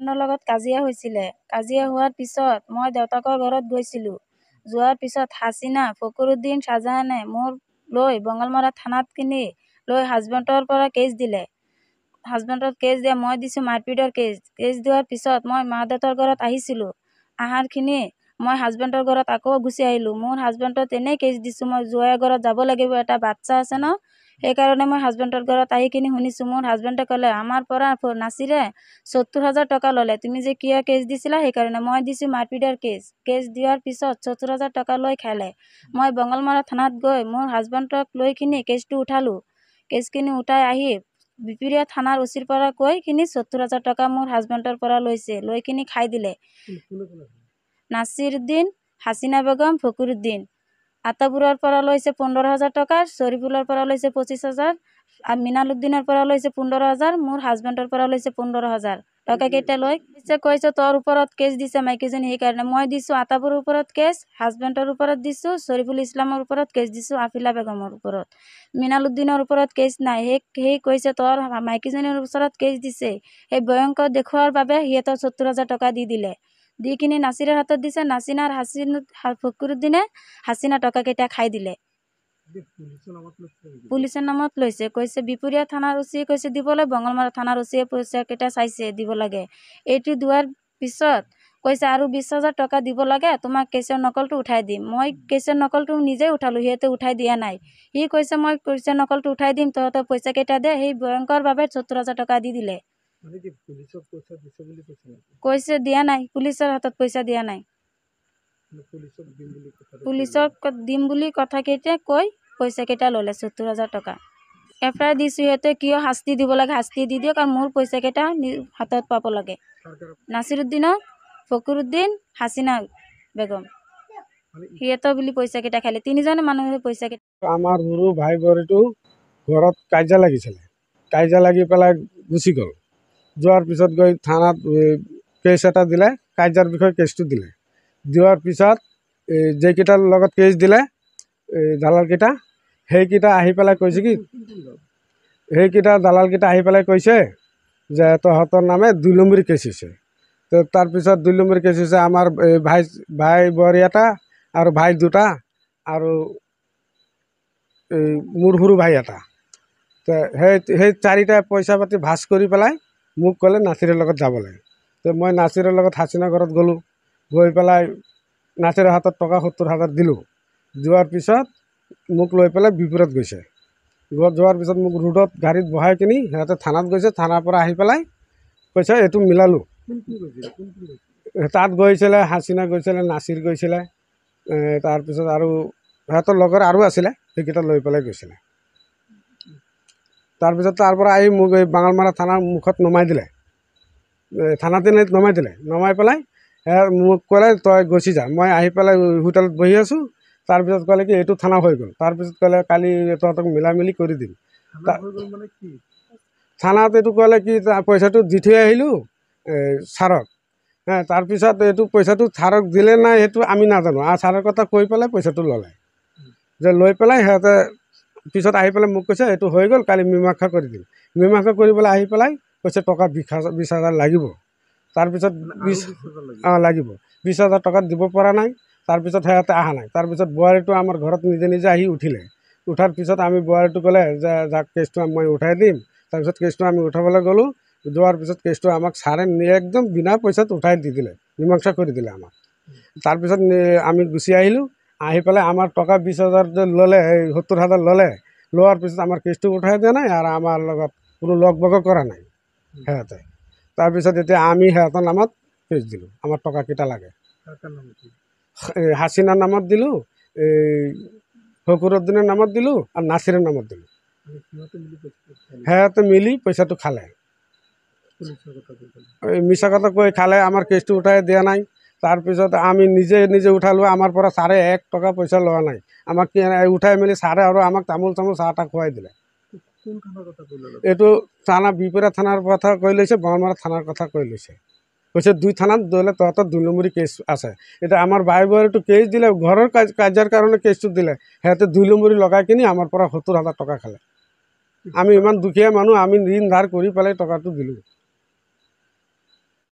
লগত কাজিয়া হৈছিলে। কাজিয়া হোৱাৰ পিছত মই দেউতাকৰ ঘৰত গৈছিলোঁ। যোৱাৰ পিছত হাছিনা, ফকৰুদ্দিন, শ্বাহজাহানে মোৰ লৈ বঙালমৰা থানাত লৈ হাজবেণ্ডৰ পৰা কেছ দিলে। হাজবেণ্ডৰ কেছ দিয়া মই দিছোঁ মাৰপিটৰ কেছ। কেছ দিয়াৰ পিছত মই মা দেউতাৰ ঘৰত আহিছিলোঁ। মই হাজবেণ্ডৰ ঘৰত আকৌ গুচি আহিলোঁ। মোৰ হাজবেণ্ডত এনেই কেছ দিছোঁ, মই জোৱাইৰ ঘৰত যাব লাগিব, এটা বাচ্চা আছে ন, সেইকাৰণে মই হাজবেণ্ডৰ ঘৰত আহি শুনিছোঁ। মোৰ হাজবেণ্ডে ক'লে আমাৰ পৰা নাছিৰে 70,000 টকা ল'লে, তুমি যে কিয় কেছ দিছিলা, সেইকাৰণে মই দিছোঁ মাৰপিটৰ কেছ। কেছ দিয়াৰ পিছত 70,000 টকা লৈ খালে। মই বঙালমৰা থানাত গৈ মোৰ হাজবেণ্ডক লৈ কেছটো উঠালোঁ। কেছখিনি উঠাই আহি বিপিৰিয়া থানাৰ ওচিৰ পৰা কৈ 70,000 টকা মোৰ হাজবেণ্ডৰ পৰা লৈছে, লৈ খাই দিলে। নাছিৰ উদ্দিন, হাছিনা বেগম, ফকৰুদ্দিন। আতাপুৰৰ পৰা লৈছে 15,000 টকা, শৰীফুলৰ পৰা লৈছে 25,000, আৰু মিনাল উদ্দিনৰ পৰা লৈছে 15,000, মোৰ হাজবেণ্ডৰ পৰা লৈছে 15,000 টকা। কেইটা লৈ কৈছে তোৰ ওপৰত কেছ দিছে মাইকীজনী, সেইকাৰণে মই দিছোঁ আতাপুৰৰ ওপৰত কেছ, হাজবেণ্ডৰ ওপৰত দিছোঁ, শৰীফুল ইছলামৰ ওপৰত কেছ দিছোঁ, আফিলা বেগমৰ ওপৰত। মিনাল উদ্দিনৰ ওপৰত কেছ নাই। সেই কৈছে তোৰ মাইকীজনীৰ ওচৰত কেছ দিছে। সেই ভয়ংকৰ দেখুওৱাৰ বাবে সিহঁতৰ 70,000 টকা দি দিলে। দি নাছিৰৰ হাতত দিছে। নাছিনাৰ ফকৰুদ্দিনে হাছিনা টকা কেইটা খাই দিলে। পুলিচৰ নামত লৈছে, কৈছে বিপুৰীয়া থানাৰ ওচিয়ে কৈছে দিবলৈ, বঙালমৰা থানাৰ ওচিয়ে পইচা কেইটা চাইছে দিব লাগে। এইটো দিয়াৰ পিছত কৈছে আৰু 20,000 টকা দিব লাগে, তোমাক কেছৰ নকলটো উঠাই দিম। মই কেছৰ নকলটো নিজে উঠালোঁ, সিহঁতে উঠাই দিয়া নাই। সি কৈছে মই কেছৰ নকলটো উঠাই দিম, তহঁতৰ পইচা কেইটা দে। সেই ভয়ংকৰভাৱে 70,000 টকা দি দিলে। কৈছে দিয়া নাই, পুলিচৰ হাতত পইচা দিয়া নাই। পুলিচক দিম বুলি কথা কেইটা কৈ পইচা কেইটা ল'লে 70,000 টকা। এফআইআৰ দিছোঁ, সিহঁতে কিয় শাস্তি দিব লাগে শাস্তি দি দিয়ক, আৰু মোৰ পইচা কেইটা হাতত পাব লাগে। নাছিৰ উদ্দিনক, ফকৰুদ্দিন, হাছিনা বেগম, সিহঁতৰ বুলি পইচা কেইটা খালে। তিনিজনে মানুহে পইচা কেইটা। আমাৰ সৰু ভাই বোৱাৰীটো ঘৰত কাজিয়া লাগিছিলে, কাজিয়া লাগি পেলাই গুচি গ'ল। যোৱাৰ পিছত গৈ থানাত কেছ এটা দিলে, কাজিয়াৰ বিষয়ে কেছটো দিলে। দিয়াৰ পিছত যেইকেইটাৰ লগত কেছ দিলে দালালকেইটা, সেইকেইটা আহি পেলাই কৈছে কি, সেইকেইটা দালালকেইটা আহি পেলাই কৈছে যে তহঁতৰ নামে 2 নম্বৰী কেছ হৈছে। তো তাৰপিছত 2 নম্বৰী কেছ হৈছে আমাৰ ভাই বোৱাৰী এটা আৰু ভাই দুটা আৰু মোৰ সৰু ভাই এটা। তো সেই চাৰিটা পইচা পাতি ভাজ কৰি পেলাই মোক ক'লে নাছিৰৰ লগত যাব লাগে। তো মই নাছিৰৰ লগত হাছিনা ঘৰত গ'লোঁ। গৈ পেলাই নাছিৰৰ হাতত টকা 70,000 দিলোঁ। যোৱাৰ পিছত মোক লৈ পেলাই বিপুৰত গৈছে। যোৱাৰ পিছত মোক ৰোডত গাড়ীত বহাই সিহঁতে থানাত গৈছে। থানাৰ পৰা আহি পেলাই কৈছে এইটো মিলালোঁ। তাত গৈছিলে হাছিনা গৈছিলে, নাছিৰ গৈছিলে, তাৰপিছত আৰু সিহঁতৰ লগৰ আৰু আছিলে, সেইকেইটা লৈ পেলাই গৈছিলে। তাৰপিছত তাৰ পৰা আহি মোক এই বাঙালমাৰা থানাৰ মুখত নমাই দিলে, থানাতে নমাই দিলে। নমাই পেলাই মোক ক'লে তই গুচি যা। মই আহি পেলাই হোটেলত বহি আছোঁ। তাৰপিছত ক'লে কি এইটো থানা হৈ গ'ল। তাৰপিছত ক'লে কালি তহঁতক মিলা মিলি কৰি দিম। থানাত এইটো ক'লে কি পইচাটো দি থৈ আহিলোঁ ছাৰক। তাৰপিছত এইটো পইচাটো ছাৰক দিলে নাই সেইটো আমি নাজানো, আৰু ছাৰৰ কথা কৈ পেলাই পইচাটো ল'লে। যে লৈ পেলাই সিহঁতে পিছত আহি পেলাই মোক কৈছে এইটো হৈ গ'ল, কালি মীমাংসা কৰি দিম। মীমাংসা কৰি পেলাই আহি পেলাই কৈছে টকা 20,000 লাগিব। তাৰপিছত লাগিব 20,000 টকা দিব পৰা নাই। তাৰপিছত সিহঁতে অহা নাই। তাৰপিছত বোৱাৰীটো আমাৰ ঘৰত নিজে নিজে আহি উঠিলে। উঠাৰ পিছত আমি বোৱাৰীটো ক'লে যে যাক কেছটো মই উঠাই দিম। তাৰপিছত কেছটো আমি উঠাবলৈ গ'লোঁ। যোৱাৰ পিছত কেছটো আমাক ছাৰে একদম বিনা পইচাত উঠাই দি দিলে, মীমাংসা কৰি দিলে আমাক। তাৰপিছত আমি গুচি আহিলোঁ। আহি পেলাই আমাৰ টকা 20,000 যে ল'লে, 70,000 ল'লে। লোৱাৰ পিছত আমাৰ কেছটো উঠাই দিয়া নাই, আৰু আমাৰ লগত কোনো লগ বগ কৰা নাই সিহঁতে। তাৰপিছত এতিয়া আমি সিহঁতৰ নামত কেছ দিলোঁ, আমাৰ টকাকেইটা লাগে। হাছিনাৰ নামত দিলোঁ, ফকৰুদ্দিনৰ নামত দিলোঁ, আৰু নাছিৰৰ নামত দিলোঁ। সিহঁতে মিলি পইচাটো খালে। মিছা কথা কৈ খালে, আমাৰ কেছটো উঠাই দিয়া নাই। তাৰপিছত আমি নিজে নিজে উঠালোঁ। আমাৰ পৰা ছাৰে 1 টকা পইচা লোৱা নাই। আমাক উঠাই মেলি ছাৰে আৰু আমাক তামোল চাহ তাহ খুৱাই দিলে। এইটো থানা বিপিৰা থানাৰ কথা কৈ লৈছে, বঙালমৰা থানাৰ কথা কৈ লৈছে। কৈছে 2 থানাত দিলে তহঁতৰ 2 নম্বৰী কেছ আছে। এতিয়া আমাৰ ভাই বোৱাৰীটো কেছ দিলে, ঘৰৰ কাজিয়াৰ কাৰণে কেছটো দিলে। সিহঁতে 2 নম্বৰী লগাই আমাৰ পৰা 70,000 টকা খালে। আমি ইমান দুখীয়া মানুহ, আমি ঋণ ধাৰ কৰি পেলাই টকাটো দিলোঁ।